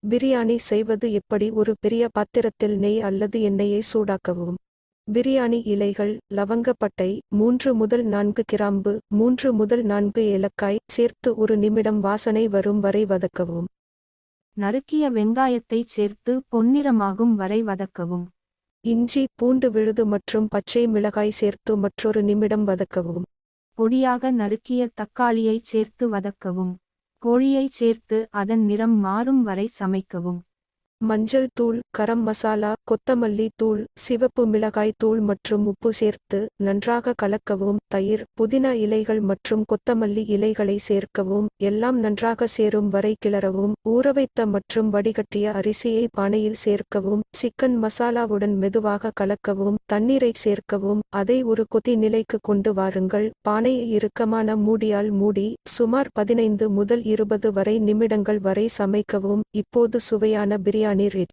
பிரியாணி செய்வது எப்படி? ஒரு பெரிய பாத்திரத்தில் நெய் அல்லது எண்ணெயை சூடாக்கவும். பிரியாணி இலைகள், லவங்கப்பட்டை, 3 முதல் 4 கிராம்பு, 3 முதல் 4 ஏலக்காய் சேர்த்து 1 நிமிடம் வாசனை வரும் வரை வதக்கவும். நறுக்கிய வெங்காயத்தைச் சேர்த்து பொன்னிறமாகும் வரை வதக்கவும். இஞ்சி, பூண்டு விழுது மற்றும் பச்சை மிளகாய் சேர்த்து மற்றொரு நிமிடம் வதக்கவும். பொடியாக நறுக்கிய தக்காளியைச் சேர்த்து வதக்கவும். கோழியைச் சேர்த்து அதன் நிறம் மாறும் வரை சமைக்கவும். மஞ்சள் தூள், கரம் மசாலா, கொத்தமல்லி தூள், சிவப்பு மிளகாய் தூள் மற்றும் உப்பு சேர்த்து நன்றாக கலக்கவும். தயிர், புதினா இலைகள் மற்றும் கொத்தமல்லி இலைகளை சேர்க்கவும். எல்லாம் நன்றாக சேரும் வரை கிளறவும். ஊறவைத்த மற்றும் வடிகட்டிய அரிசியை பானையில் சேர்க்கவும். சிக்கன் மசாலாவுடன் மெதுவாக கலக்கவும். தண்ணீரை சேர்க்கவும். அதை ஒரு கொதி நிலைக்கு கொண்டு வாருங்கள். பானையை இறுக்கமான மூடியால் மூடி சுமார் 15 முதல் 20 வரை நிமிடங்கள் வரை சமைக்கவும். இப்போது சுவையான பிரியாணி ரெடி.